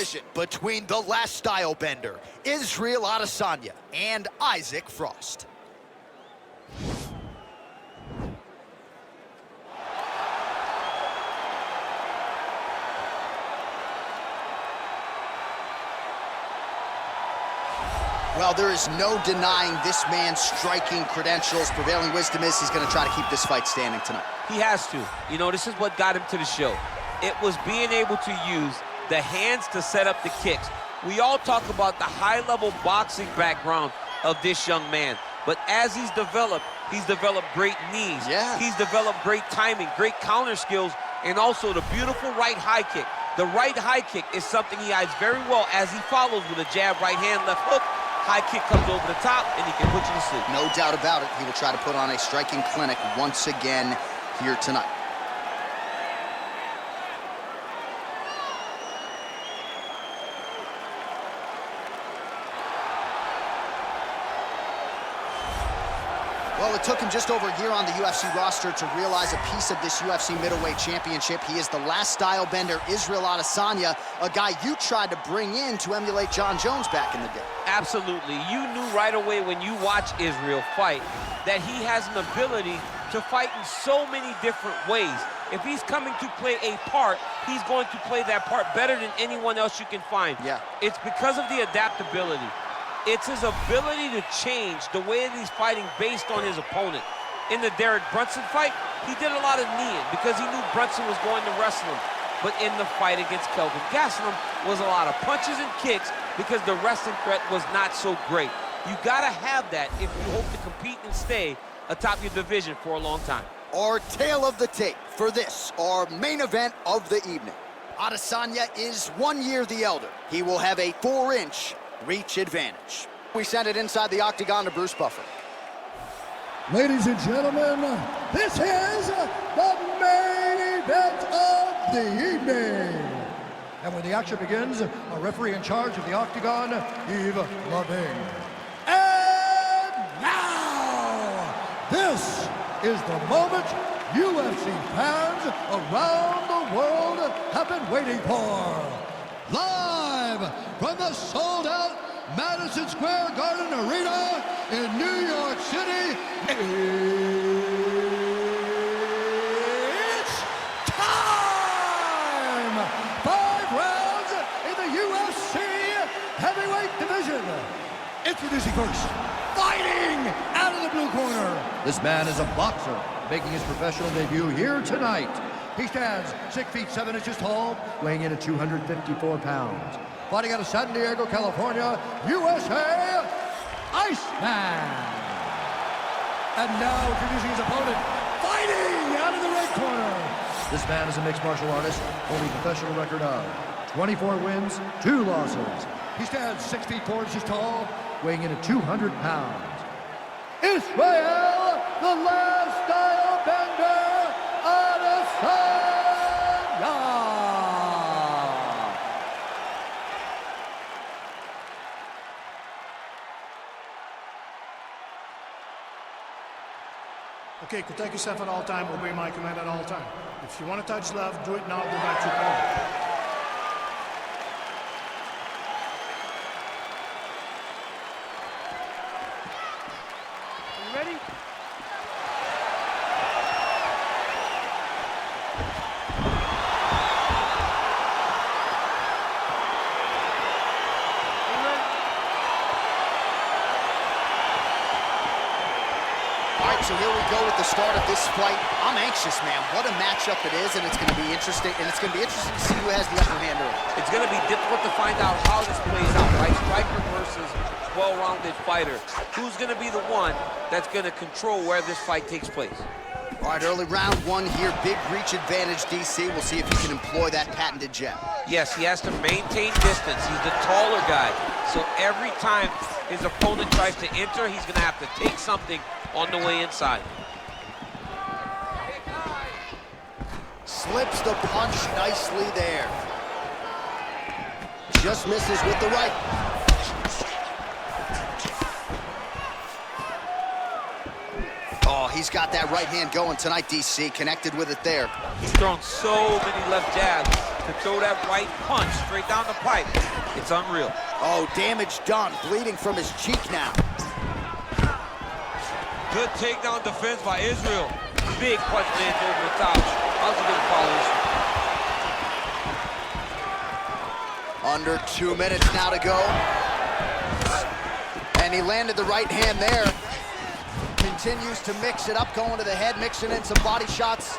collision between the last style bender, Israel Adesanya, and Isaac Frost. Well, there is no denying this man's striking credentials. Prevailing wisdom is he's going to try to keep this fight standing tonight. He has to. You know, this is what got him to the show. It was being able to use the hands to set up the kicks. We all talk about the high-level boxing background of this young man. But as he's developed great knees. Yeah. He's developed great timing, great counter skills, and also the beautiful right high kick. The right high kick is something he hides very well as he follows with a jab, right hand, left hook. High kick comes over the top, and he can put you to sleep. No doubt about it. He will try to put on a striking clinic once again here tonight. Well, it took him just over a year on the UFC roster to realize a piece of this UFC middleweight championship. He is the last style bender, Israel Adesanya, a guy you tried to bring in to emulate John Jones back in the day. Absolutely. You knew right away when you watch Israel fight that he has an ability to fight in so many different ways. If he's coming to play a part, he's going to play that part better than anyone else you can find. Yeah. It's because of the adaptability. It's his ability to change the way that he's fighting based on his opponent. In the Derek Brunson fight, he did a lot of kneeing because he knew Brunson was going to wrestle him. But in the fight against Kelvin Gastelum was a lot of punches and kicks because the wrestling threat was not so great. You gotta have that if you hope to compete and stay atop your division for a long time. Our tale of the tape for this, our main event of the evening. Adesanya is 1 year the elder. He will have a 4-inch reach advantage. We send it inside the octagon to Bruce Buffer. Ladies and gentlemen, this is the main event of the evening. And when the action begins, a referee in charge of the octagon, Yves Loving. And now, this is the moment UFC fans around the world have been waiting for. Live from the sold-out Madison Square Garden Arena in New York City, it's time! 5 rounds in the UFC heavyweight division. Introducing first, fighting out of the blue corner. This man is a boxer, making his professional debut here tonight. He stands 6 feet 7 inches tall, weighing in at 254 pounds. Fighting out of San Diego, California, USA, Iceman. And now introducing his opponent, fighting out of the red corner. This man is a mixed martial artist, holding a professional record of 24 wins, 2 losses. He stands 6 feet 4 inches tall, weighing in at 200 pounds. Israel, the last style bender, Adesanya. Okay, protect yourself at all time, obey my command at all time. If you want to touch left, do it now, go back to your corner. Ready? All right, so here we go with the start of this fight. I'm anxious, man. What a matchup it is, and it's going to be interesting. And it's going to be interesting to see who has the upper hand early. It's going to be difficult to find out how this plays out, right? Striker versus well-rounded fighter. Who's going to be the one that's going to control where this fight takes place? All right, early round 1 here. Big reach advantage, DC. We'll see if he can employ that patented jab. Yes, he has to maintain distance. He's the taller guy. So every time his opponent tries to enter, he's going to have to take something on the way inside. Slips the punch nicely there. Just misses with the right. Oh, he's got that right hand going tonight, DC. Connected with it there. He's thrown so many left jabs to throw that right punch straight down the pipe. It's unreal. Oh, damage done. Bleeding from his cheek now. Good takedown defense by Israel. Big punch lands over the top. That was a good follow. Under 2 minutes now to go. And he landed the right hand there. Continues to mix it up, going to the head, mixing in some body shots.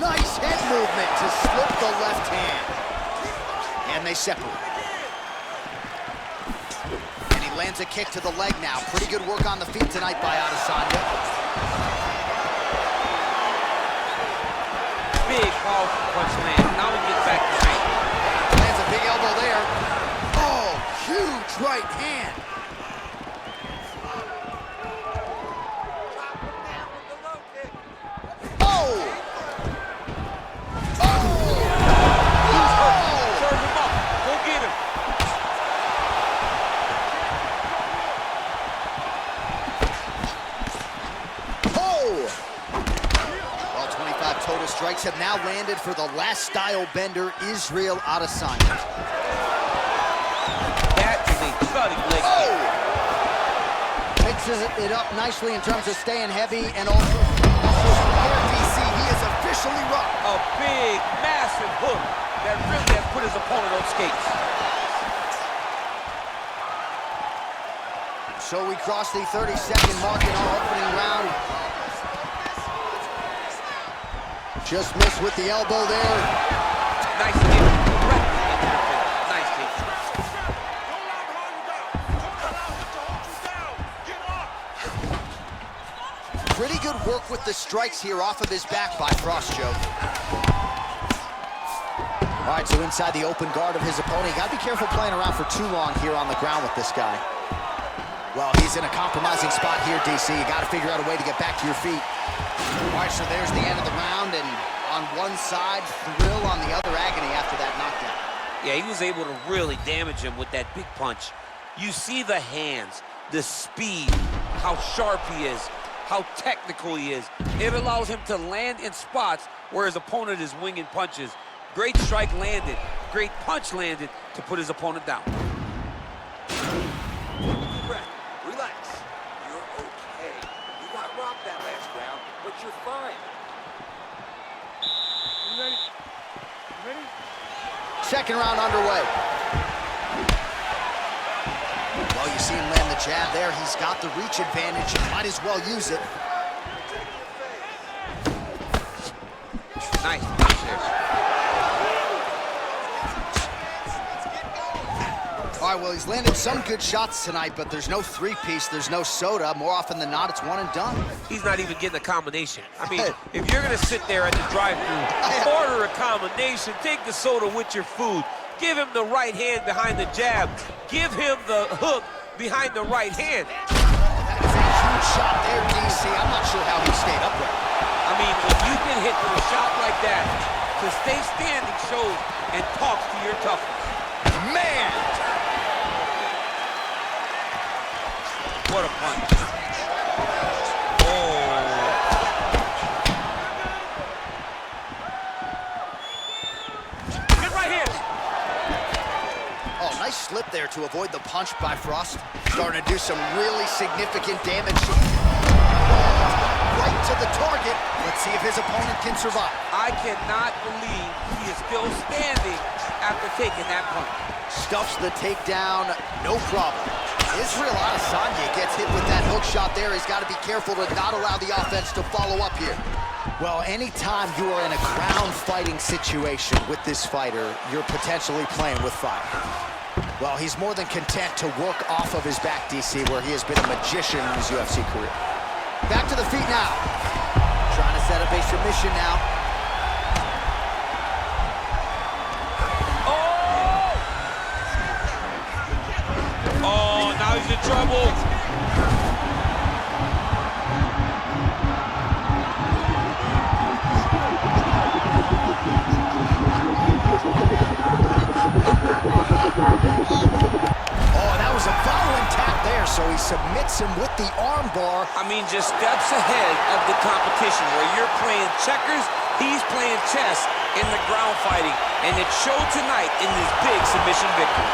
Nice head movement to slip the left hand. And they separate. And he lands a kick to the leg now. Pretty good work on the feet tonight by Adesanya. Big powerful punch land. Now he gets back to fight. Lands a big elbow there. Oh, huge right hand. Total strikes have now landed for the last style bender, Israel Adesanya. That is a cutting leg kick. Mixes it up nicely in terms of staying heavy and also DC, he is officially rocked. A big, massive hook that really has put his opponent on skates. So we cross the 30-second mark in our opening round. Just missed with the elbow there. Nice hit. Nice hit. Pretty good work with the strikes here off of his back by Frost, Joe. All right, so inside the open guard of his opponent. You gotta be careful playing around for too long here on the ground with this guy. Well, he's in a compromising spot here, DC. You gotta figure out a way to get back to your feet. All right, so there's the end of the round, and on one side, thrill, on the other, agony after that knockdown. Yeah, he was able to really damage him with that big punch. You see the hands, the speed, how sharp he is, how technical he is. It allows him to land in spots where his opponent is winging punches. Great strike landed, great punch landed to put his opponent down. Relax. You're okay. You got rocked that last round, but you're fine. You ready? You ready? Second round underway. Well, you see him land the jab there. He's got the reach advantage. Might as well use it. Nice punch there. All right, well, he's landed some good shots tonight, but there's no three-piece, there's no soda. More often than not, it's one and done. He's not even getting a combination. I mean, if you're gonna sit there at the drive-thru, order a combination, take the soda with your food, give him the right hand behind the jab, give him the hook behind the right hand. That is a huge shot there, DC. I'm not sure how he stayed upright. I mean, if you can hit with a shot like that, to stay standing shows and talks to your toughness. Man! What a punch. Oh. Good right hand. Oh, nice slip there to avoid the punch by Frost. Starting to do some really significant damage. Right to the target. Let's see if his opponent can survive. I cannot believe he is still standing after taking that punch. Stuffs the takedown, no problem. Israel Adesanya gets hit with that hook shot there. He's got to be careful to not allow the offense to follow up here. Well, anytime you are in a ground fighting situation with this fighter, you're potentially playing with fire. Well, he's more than content to work off of his back, DC, where he has been a magician in his UFC career. Back to the feet now. Trying to set up a submission now. Oh, now he's in trouble. Oh, that was a violent tap there, so he submits him with the arm bar. I mean, just steps ahead of the competition where you're playing checkers He's playing chess in the ground fighting, and it showed tonight in this big submission victory.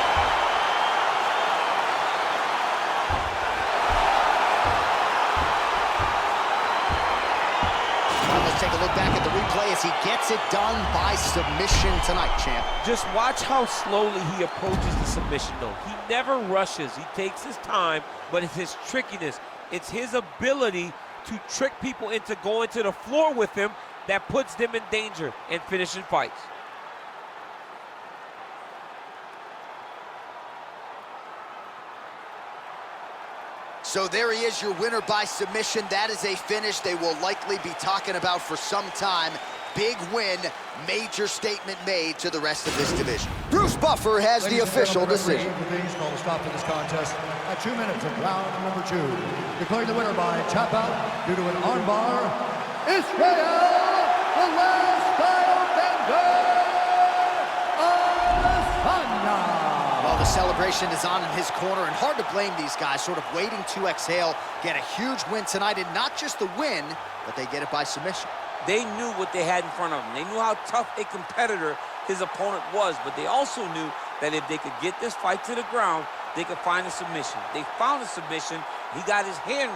Let's take a look back at the replay as he gets it done by submission tonight, champ. Just watch how slowly he approaches the submission, though. He never rushes. He takes his time, but it's his trickiness. It's his ability to trick people into going to the floor with him that puts them in danger and finishing fights. So there he is, your winner by submission. That is a finish they will likely be talking about for some time. Big win, major statement made to the rest of this division. Bruce Buffer has the official decision. He's called a stop to this contest at 2 minutes of round number 2. Declaring the winner by tap out due to an armbar, Israel, the last style bender, Adesanya. Well, the celebration is on in his corner, and hard to blame these guys, sort of waiting to exhale, get a huge win tonight, and not just the win, but they get it by submission. They knew what they had in front of them. They knew how tough a competitor his opponent was, but they also knew that if they could get this fight to the ground, they could find a submission. They found a submission. He got his hand